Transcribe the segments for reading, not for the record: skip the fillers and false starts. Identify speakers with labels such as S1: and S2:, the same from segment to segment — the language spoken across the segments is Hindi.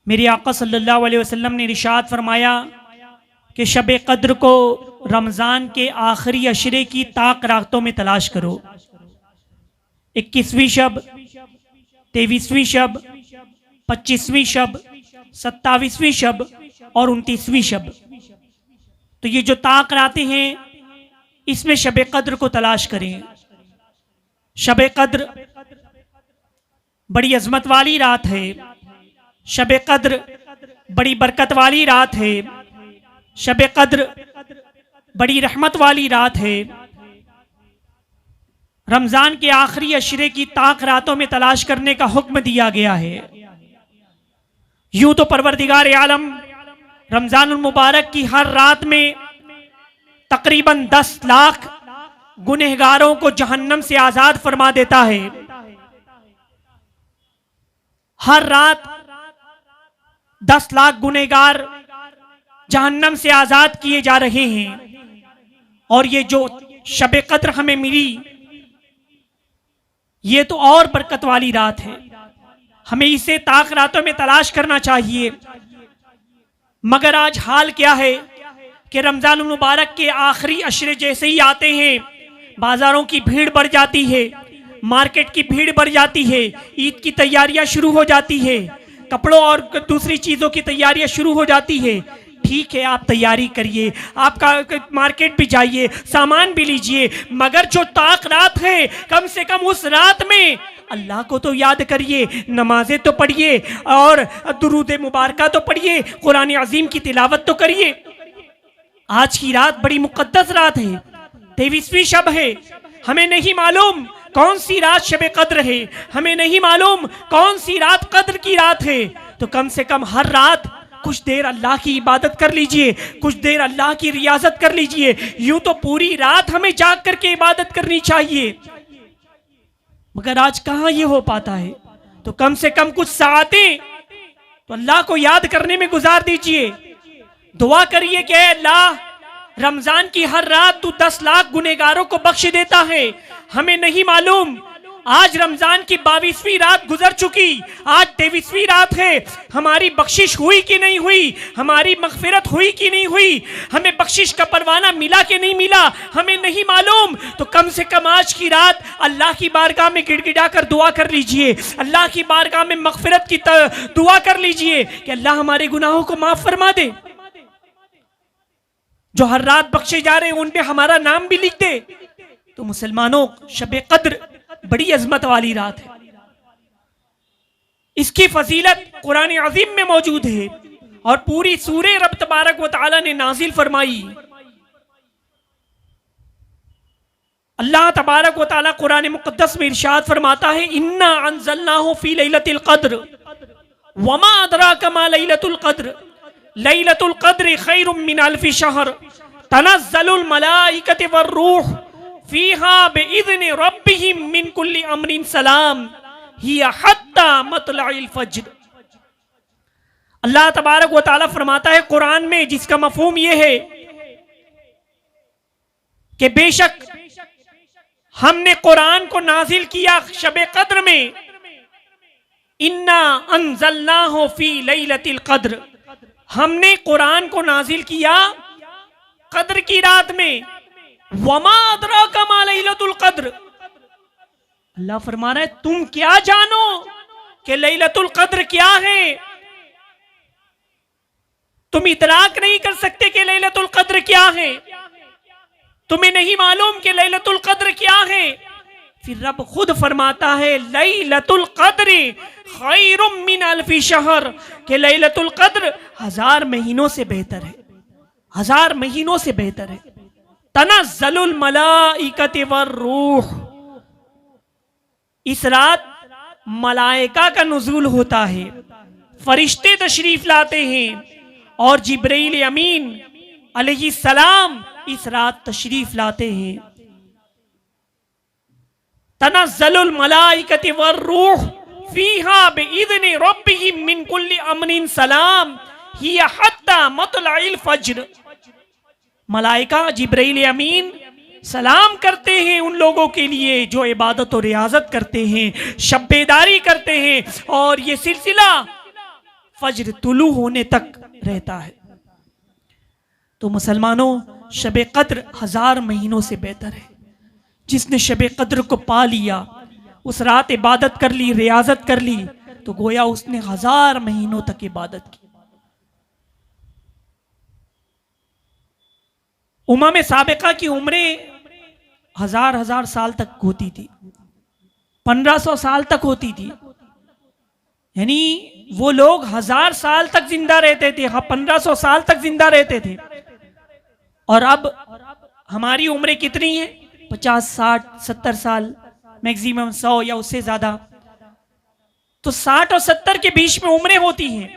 S1: मेरे आका सल्लल्लाहु अलैहि वसल्लम ने इरशाद फरमाया कि शब कद्र को रमज़ान के आखिरी अशरे की ताक रातों में तलाश करो। 21वीं शब, 23वीं शब, 25वीं शब, 27वीं शब और 29वीं शब। तो ये जो ताक रातें हैं इसमें शब कद्र को तलाश करें। शब कद्र बड़ी अजमत वाली रात है। शब कद्र बड़ी बरकत वाली रात है। शब कद्र बड़ी रहमत वाली रात है। रमजान के आखिरी अशरे की ताक रातों में तलाश करने का हुक्म दिया गया है। यूं तो परवरदिगार आलम रमजानुल मुबारक की हर रात में तकरीबन 10 लाख गुनहगारों को जहन्नम से आजाद फरमा देता है। हर रात 10 लाख गुनहगार जहन्नम से आजाद किए जा रहे हैं। और ये जो शब कद्र हमें मिली, ये तो और बरकत वाली रात है। हमें इसे ताक रातों में तलाश करना चाहिए। मगर आज हाल क्या है कि रमजान मुबारक के आखिरी अशरे जैसे ही आते हैं, बाजारों की भीड़ बढ़ जाती है, मार्केट की भीड़ बढ़ जाती है, ईद की तैयारियां शुरू हो जाती है, कपड़ों और दूसरी चीजों की तैयारियां शुरू हो जाती है। ठीक है, आप तैयारी करिए, आपका मार्केट भी जाइए, सामान भी लीजिए, मगर जो ताक रात है कम से कम उस रात में अल्लाह को तो याद करिए, नमाजें तो पढ़िए और दुरूद मुबारका तो पढ़िए, कुरान अजीम की तिलावत तो करिए। आज की रात बड़ी मुकद्दस रात है, 23वीं शब है। हमें नहीं मालूम कौन सी रात शब कद्र है, हमें नहीं मालूम कौन सी रात कद्र की रात है। तो कम से कम हर रात कुछ देर अल्लाह की इबादत कर लीजिए, कुछ देर अल्लाह की रियाजत कर लीजिए। यूं तो पूरी रात हमें जाग करके इबादत करनी चाहिए, मगर आज कहां ये हो पाता है। तो कम से कम कुछ सातें तो अल्लाह को याद करने में गुजार दीजिए। दुआ करिए कि अल्लाह रमजान की हर रात तू 10 लाख गुनहगारों को बख्श देता है। हमें नहीं मालूम आज रमजान की 22वीं रात गुजर चुकी, आज 23वीं रात है। हमारी बख्शिश हुई कि नहीं हुई, हमारी मगफिरत हुई कि नहीं हुई, हमें बख्शिश का परवाना मिला कि नहीं मिला, हमें नहीं मालूम। तो कम से कम आज की रात अल्लाह की बारगाह में गिड़गिड़ा कर दुआ कर लीजिए, अल्लाह की बारगाह में मगफिरत की दुआ कर लीजिए कि अल्लाह हमारे गुनाहों को माफ फरमा दे। जो हर रात बख्शे जा रहे हैं उन पे हमारा नाम भी लिख दे। तो मुसलमानों, शब कद्र बड़ी अजमत वाली रात है। इसकी फजीलत कुरान अजीम में मौजूद है और पूरी सूरे रब तबारक व तआला ने नाजिल फरमाई। अल्लाह तबारक व तआला कुरान मुक़द्दस में इरशाद फरमाता है, इन्ना अंज़लनाहु फी लैलतिल क़द्र वमा अदराका मा लैलतुल क़द्र लैलतुल क़द्र खैरुम मिन अल्फि शहर तनज़्ज़लुल मलाइकतु वर्रूह फीहा बिइज़्नि रब्बिहिम मिन कुल्लि अम्रिन सलाम हिया हत्ता मतलइल फज्र। अल्लाह तबारक व तआला फरमाता है कुरान में, जिसका मफहूम यह है कि बेशक हमने कुरान को नाजिल किया शब कद्र में। इन्ना अंज़लनाहु फी लैलतिल क़द्र, हमने कुरान को नाजिल किया कद्र की रात में। वमा अदराका मा लैलतुल क़द्र, अल्लाह फरमा रहा है तुम क्या जानो कि लैलतुल क़द्र क्या है। तुम इदराक नहीं कर सकते कि लैलतुल क़द्र क्या है, तुम्हें नहीं मालूम कि लैलतुल क़द्र क्या है। फिर रब खुद फरमाता है लैलतुल क़द्र खैरुम मिन अल्फि शहर, कि लैलतुल क़द्र 1000 महीनों से बेहतर है, 1000 महीनों से बेहतर है। तनज़्ज़लुल मलाइकतु वर्रूह, इस रात मलाइका का नुज़ूल होता है, फरिश्ते तशरीफ लाते हैं और जिब्रील अमीन अलैहिस्सलाम इस रात तशरीफ लाते हैं। तनज़्ज़लुल मलाइकतु वर्रूह फीहा बिइज़्नि रब्बिहिम मिन कुल्लि अम्रिन सलाम हिया हत्ता मतलइल फज्र। मलाइका जिब्रील अमीन सलाम करते हैं उन लोगों के लिए जो इबादत और रियाजत करते हैं, शब बेदारी करते हैं। और ये सिलसिला फज्र तुलू होने तक रहता है। तो मुसलमानों, शब कद्र 1000 महीनों से बेहतर है। जिसने शब कद्र को पा लिया, उस रात इबादत कर ली, रियाजत कर ली, तो गोया उसने 1000 महीनों तक इबादत की। उम्म साबिका की उम्रें 1000 साल तक होती थी, 1500 साल तक होती थी। यानी वो लोग 1000 साल तक जिंदा रहते थे, 1500 साल तक जिंदा रहते थे। और अब हमारी उम्रें कितनी है? 50, 60, 70 साल, मैक्सिमम 100 या उससे ज्यादा। तो 60 और 70 के बीच में उम्रें होती हैं।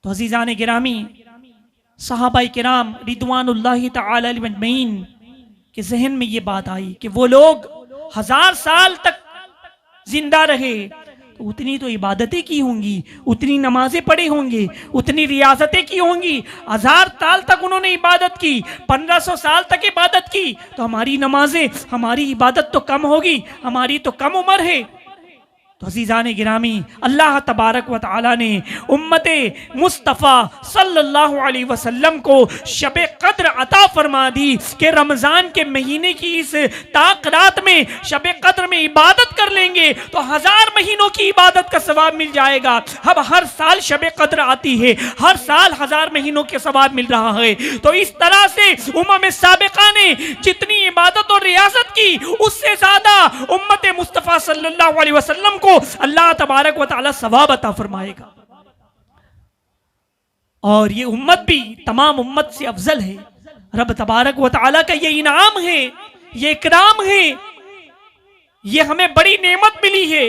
S1: तो अजीजान गिरामी, सहाबाई किराम रिदवानुल्लाहि तआला अलैहिम अजमईन के जहन में ये बात आई कि वो लोग 1000 साल तक जिंदा रहे, तो उतनी तो इबादतें की होंगी, उतनी नमाजें पढ़ी होंगी, उतनी रियासतें की होंगी। 1000 साल तक उन्होंने इबादत की, 1500 साल तक इबादत की, तो हमारी नमाजें, हमारी इबादत तो कम होगी, हमारी तो कम उम्र है। तो अज़ीज़ान गिरामी, अल्लाह तबारक व तआला ने उम्मते मुस्तफ़ा सल्लल्लाहु अलैहि वसल्लम को शब कद्र अता फरमा दी कि रमज़ान के महीने की इस ताक रात में शब कद्र में इबादत कर लेंगे तो 1000 महीनों की इबादत का सवाब मिल जाएगा। अब हर साल शब कद्र आती है, हर साल 1000 महीनों के सवाब मिल रहा है। तो इस तरह से उम्म साबिका ने जितनी इबादत और रियासत की, उससे ज्यादा उम्मते मुस्तफ़ा सल्लल्लाहु अलैहि वसल्लम को अल्लाह तबारक व तआला सवाब अता फरमाएगा। और ये उम्मत भी तमाम उम्मत से अफजल है। रब तबारक व तआला का ये इनाम है, ये इकराम है, ये हमें बड़ी नेमत मिली है।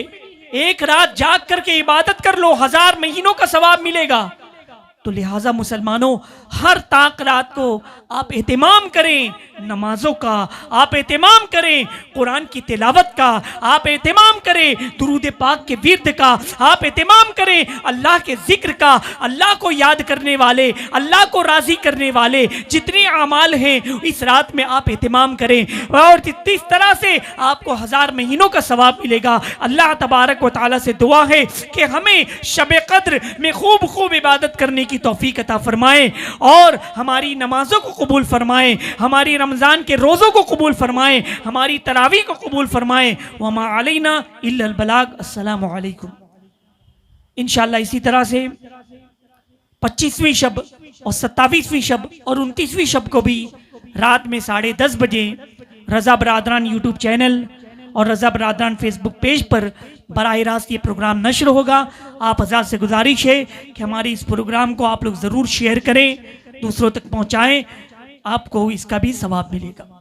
S1: एक रात जाग करके इबादत कर लो, 1000 महीनों का सवाब मिलेगा। तो लिहाजा मुसलमानों, हर ताक रात को आप एहतिमाम करें नमाजों का, आप एहतिमाम करें कुरान की तिलावत का, आप एहतिमाम करें दुरूद पाक के विर्द का, आप एहतिमाम करें अल्लाह के जिक्र का। अल्लाह को याद करने वाले, अल्लाह को राजी करने वाले जितने आमाल हैं, इस रात में आप एहतिमाम करें और इस तरह से आपको 1000 महीनों का सवाब मिलेगा। अल्लाह तबारक व तआला से दुआ है कि हमें शब कद्र में खूब खूब इबादत करने की तौफीक अता फरमाए और हमारी नमाजों को कबूल फरमाए, हमारी रमज़ान के रोज़ों को कबूल फरमाए, हमारी तरावी को कबूल फरमाए। वमा अलैना इल्लल बलाग। अस्सलामु अलैकुम। इंशाअल्लाह इसी तरह से 25वीं शब और 27वीं शब और 29वीं शब को भी रात में 10:30 बजे रज़ा बरादरान यूट्यूब चैनल और रज़ा बरादरान फेसबुक पेज पर बराह रास्त ये प्रोग्राम नश्र होगा। आप हज़रात से गुजारिश है कि हमारी इस प्रोग्राम को आप लोग ज़रूर शेयर करें, दूसरों तक पहुँचाएँ, आपको इसका भी सवाब मिलेगा।